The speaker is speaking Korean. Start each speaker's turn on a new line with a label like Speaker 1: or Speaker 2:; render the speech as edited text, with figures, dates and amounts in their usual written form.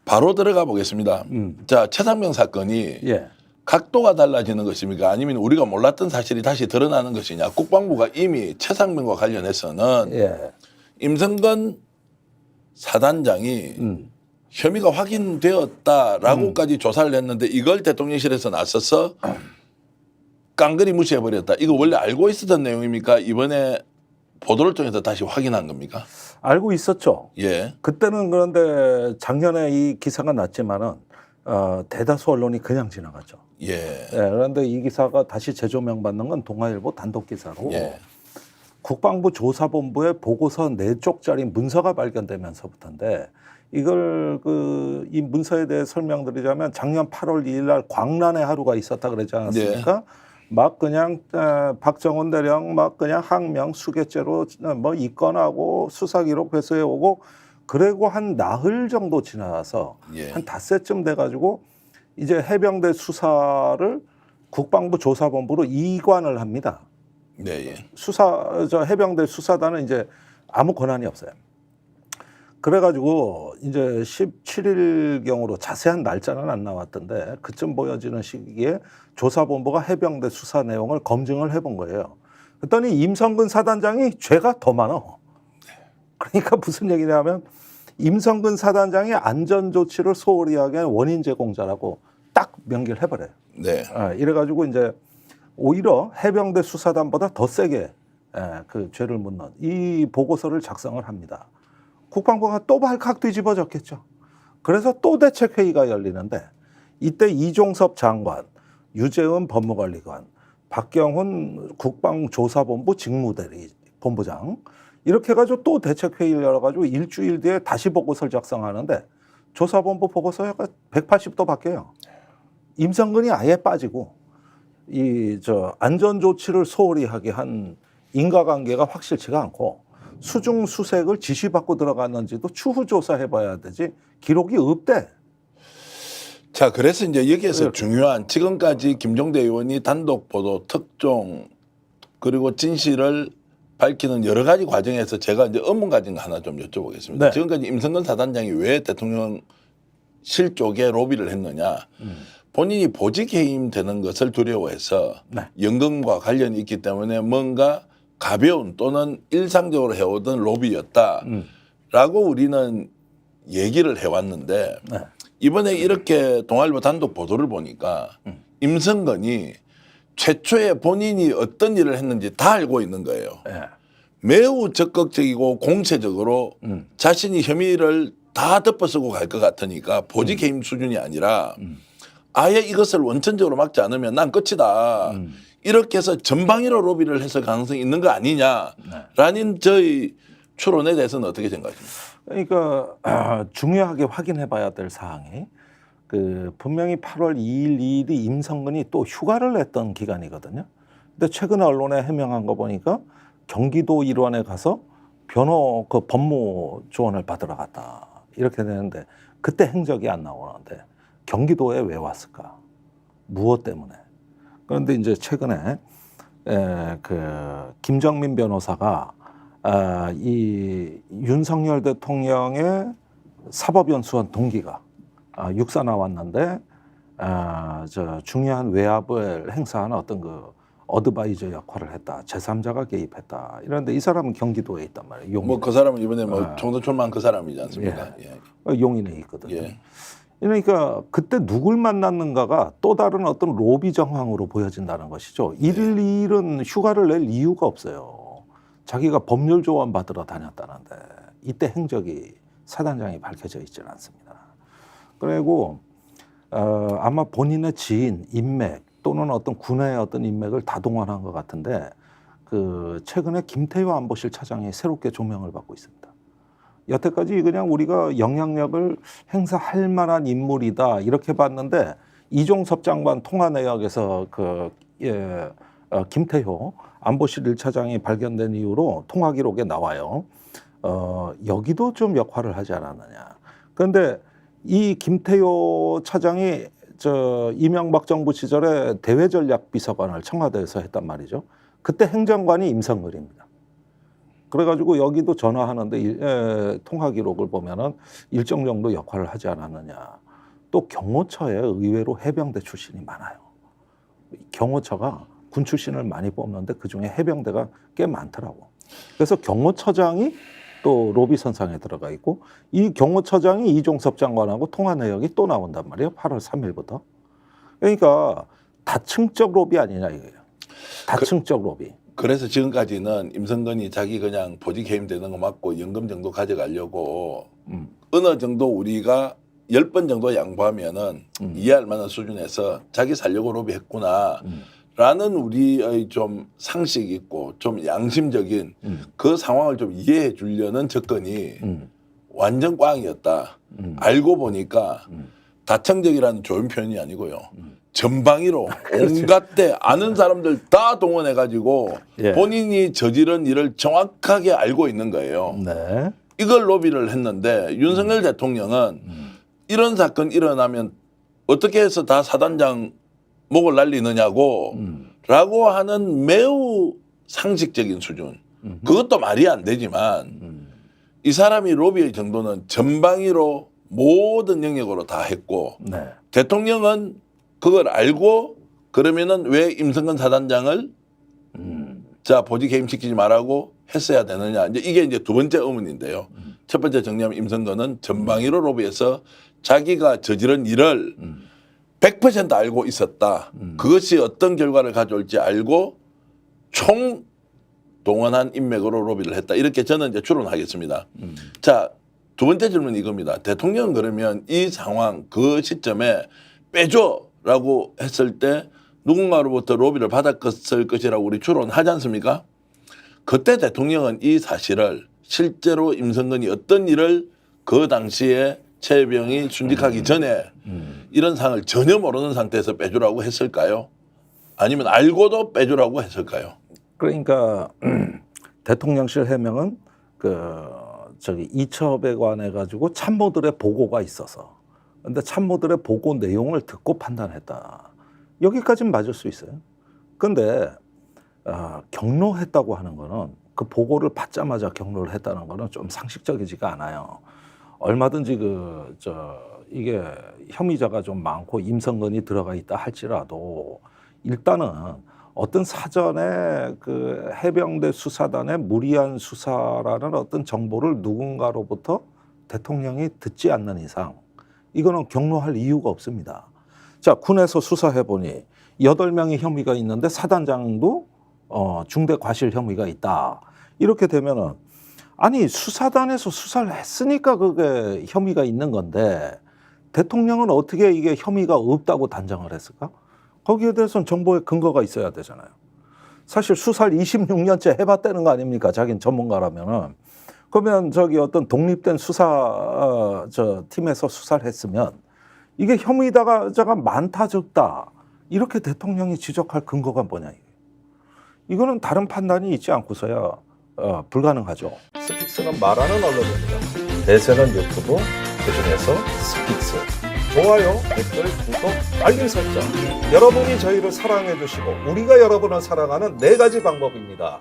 Speaker 1: 바로 들어가 보겠습니다. 자, 최상병 사건이
Speaker 2: 예.
Speaker 1: 각도가 달라지는 것입니까? 아니면 우리가 몰랐던 사실이 다시 드러나는 것이냐? 국방부가 이미 최상병과 관련해서는
Speaker 2: 예.
Speaker 1: 임성근 사단장이 혐의가 확인되었다라고까지 조사를 했는데 이걸 대통령실에서 나서서 깡그리 무시해버렸다. 이거 원래 알고 있었던 내용입니까? 이번에 보도를 통해서 다시 확인한 겁니까?
Speaker 2: 알고 있었죠.
Speaker 1: 예.
Speaker 2: 그때는 그런데 작년에 이 기사가 났지만은 대다수 언론이 그냥 지나갔죠.
Speaker 1: 예.
Speaker 2: 예, 그런데 이 기사가 다시 재조명 받는 건 동아일보 단독 기사로
Speaker 1: 예.
Speaker 2: 국방부 조사본부의 보고서 4쪽짜리 문서가 발견되면서부터인데 이걸 이 문서에 대해 설명드리자면 작년 8월 2일 날 광란의 하루가 있었다 그러지 않았습니까? 막 그냥 박정훈 대령 막 그냥 항명 수개죄로 뭐 입건하고 수사 기록 회수해 오고 그리고 한 나흘 정도 지나서
Speaker 1: 예.
Speaker 2: 한 닷새쯤 돼가지고 이제 해병대 수사를 국방부 조사본부로 이관을 합니다.
Speaker 1: 네. 예.
Speaker 2: 해병대 수사단은 이제 아무 권한이 없어요. 그래가지고 이제 17일경으로 자세한 날짜는 안 나왔던데 그쯤 보여지는 시기에 조사본부가 해병대 수사 내용을 검증을 해본 거예요. 그랬더니 임성근 사단장이 죄가 더 많어. 그러니까 무슨 얘기냐면 임성근 사단장이 안전조치를 소홀히 하게 한 원인 제공자라고 딱 명기를 해버려요.
Speaker 1: 네.
Speaker 2: 이래가지고 이제 오히려 해병대 수사단보다 더 세게 그 죄를 묻는 이 보고서를 작성을 합니다. 국방부가 또 발칵 뒤집어졌겠죠. 그래서 또 대책회의가 열리는데 이때 이종섭 장관, 유재은 법무관리관, 박경훈 국방조사본부 직무대리 본부장 이렇게 해가지고 또 대책회의를 열어가지고 일주일 뒤에 다시 보고서를 작성하는데 조사본부 보고서가 180도 바뀌어요. 임성근이 아예 빠지고 안전조치를 소홀히 하게 한 인과관계가 확실치가 않고 수중수색을 지시받고 들어갔는지도 추후 조사해봐야 되지 기록이 없대.
Speaker 1: 자, 그래서 이제 여기에서 중요한 지금까지 김종대 의원이 단독 보도, 특종 그리고 진실을 밝히는 여러 가지 과정에서 제가 이제 의문 가진 거 하나 좀 여쭤보겠습니다.
Speaker 2: 네.
Speaker 1: 지금까지 임성근 사단장이 왜 대통령실 쪽에 로비를 했느냐? 본인이 보직 해임되는 것을 두려워해서
Speaker 2: 네.
Speaker 1: 연금과 관련이 있기 때문에 뭔가 가벼운 또는 일상적으로 해오던 로비였다라고 우리는 얘기를 해왔는데
Speaker 2: 네.
Speaker 1: 이번에 이렇게 동아일보 단독 보도를 보니까 임성근이 최초에 본인이 어떤 일을 했는지 다 알고 있는 거예요.
Speaker 2: 네.
Speaker 1: 매우 적극적이고 공세적으로 자신이 혐의를 다 덮어쓰고 갈 것 같으니까 보직 해임 수준이 아니라 아예 이것을 원천적으로 막지 않으면 난 끝이다. 이렇게 해서 전방위로 로비를 했을 가능성이 있는 거 아니냐라는 저희 추론에 대해서는 어떻게 생각하십니까?
Speaker 2: 그러니까 중요하게 확인해봐야 될 사항이 분명히 8월 2일, 2일이 임성근이 또 휴가를 냈던 기간이거든요. 근데 최근에 언론에 해명한 거 보니까 경기도 일원에 가서 법무 조언을 받으러 갔다 이렇게 되는데 그때 행적이 안 나오는데 경기도에 왜 왔을까? 무엇 때문에? 그런데 이제 최근에 김정민 변호사가 이 윤석열 대통령의 사법연수원 동기가 육사 나왔는데 중요한 외압을 행사하는 어떤 어드바이저 역할을 했다. 제3자가 개입했다. 이런데 이 사람은 경기도에 있단 말이에요.
Speaker 1: 뭐 그 사람은 이번에 총선출마한 그 사람이지 않습니까?
Speaker 2: 예. 용인에 있거든요.
Speaker 1: 예.
Speaker 2: 그러니까 그때 누굴 만났는가가 또 다른 어떤 로비 정황으로 보여진다는 것이죠. 일일은 휴가를 낼 이유가 없어요. 자기가 법률 조언 받으러 다녔다는데 이때 행적이 사단장이 밝혀져 있지는 않습니다. 그리고 아마 본인의 지인, 인맥 또는 어떤 군의 어떤 인맥을 다 동원한 것 같은데 최근에 김태효 안보실 차장이 새롭게 조명을 받고 있습니다. 여태까지 그냥 우리가 영향력을 행사할 만한 인물이다 이렇게 봤는데 이종섭 장관 통화 내역에서 김태효 안보실 1차장이 발견된 이후로 통화 기록에 나와요. 여기도 좀 역할을 하지 않았느냐. 그런데 이 김태효 차장이 이명박 정부 시절에 대외전략비서관을 청와대에서 했단 말이죠. 그때 행정관이 임성근입니다. 그래가지고 여기도 전화하는데 통화 기록을 보면은 일정 정도 역할을 하지 않았느냐. 또 경호처에 의외로 해병대 출신이 많아요. 경호처가 군 출신을 많이 뽑는데 그중에 해병대가 꽤 많더라고. 그래서 경호처장이 또 로비 선상에 들어가 있고 이 경호처장이 이종섭 장관하고 통화 내역이 또 나온단 말이에요. 8월 3일부터. 그러니까 다층적 로비 아니냐 이거예요. 다층적 로비.
Speaker 1: 그래서 지금까지는 임성근이 자기 그냥 보직 해임되는 거 맞고 연금 정도 가져가려고 어느 정도 우리가 10번 정도 양보하면은 이해할 만한 수준에서 자기 살려고 로비했구나 라는 우리의 좀 상식 있고 좀 양심적인 그 상황을 좀 이해해 주려는 접근이 완전 꽝이었다. 알고 보니까 다층적이라는 좋은 표현이 아니고요. 전방위로 온갖 때 아는 사람들 다 동원해가지고
Speaker 2: 예.
Speaker 1: 본인이 저지른 일을 정확하게 알고 있는 거예요.
Speaker 2: 네.
Speaker 1: 이걸 로비를 했는데 윤석열 대통령은 이런 사건 일어나면 어떻게 해서 다 사단장 목을 날리느냐고 라고 하는 매우 상식적인 수준. 그것도 말이 안 되지만 이 사람이 로비의 정도는 전방위로 모든 영역으로 다 했고
Speaker 2: 네.
Speaker 1: 대통령은 그걸 알고 그러면은 왜 임성근 사단장을 자 보직 해임시키지 말라고 했어야 되느냐. 이게 이제 두 번째 의문인데요. 첫 번째 정리하면 임성근은 전방위로 로비해서 자기가 저지른 일을 100% 알고 있었다. 그것이 어떤 결과를 가져올지 알고 총 동원한 인맥으로 로비를 했다. 이렇게 저는 이제 추론하겠습니다. 자, 두 번째 질문은 이겁니다. 대통령은 그러면 이 상황 그 시점에 빼줘라고 했을 때 누군가로부터 로비를 받았을 것이라고 우리 추론하지 않습니까? 그때 대통령은 이 사실을 실제로 임성근이 어떤 일을 그 당시에 최혜병이 순직하기 전에 이런 상황을 전혀 모르는 상태에서 빼주라고 했을까요? 아니면 알고도 빼주라고 했을까요?
Speaker 2: 그러니까 대통령실 해명은 이첩에 관해 가지고 참모들의 보고가 있어서 근데 참모들의 보고 내용을 듣고 판단했다. 여기까지는 맞을 수 있어요. 그런데 경로했다고 하는 거는 그 보고를 받자마자 경로를 했다는 거는 좀 상식적이지가 않아요. 얼마든지 이게 혐의자가 좀 많고 임성근이 들어가 있다 할지라도 일단은 어떤 사전에 그 해병대 수사단의 무리한 수사라는 어떤 정보를 누군가로부터 대통령이 듣지 않는 이상 이거는 경로할 이유가 없습니다. 자, 군에서 수사해 보니 8명의 혐의가 있는데 사단장도 중대 과실 혐의가 있다. 이렇게 되면은 아니 수사단에서 수사를 했으니까 그게 혐의가 있는 건데 대통령은 어떻게 이게 혐의가 없다고 단정을 했을까? 거기에 대해서는 정보의 근거가 있어야 되잖아요. 사실 수사를 26년째 해봤다는 거 아닙니까? 자기는 전문가라면은. 그러면 어떤 독립된 수사 팀에서 수사를 했으면 이게 혐의자가 많다 적다 이렇게 대통령이 지적할 근거가 뭐냐 이거는 다른 판단이 있지 않고서야 불가능하죠. 스픽스는 말하는 언론입니다. 대세는 유튜브, 그중에서 스픽스. 좋아요, 댓글, 구독, 알림 설정. 여러분이 저희를 사랑해 주시고 우리가 여러분을 사랑하는 4가지 방법입니다.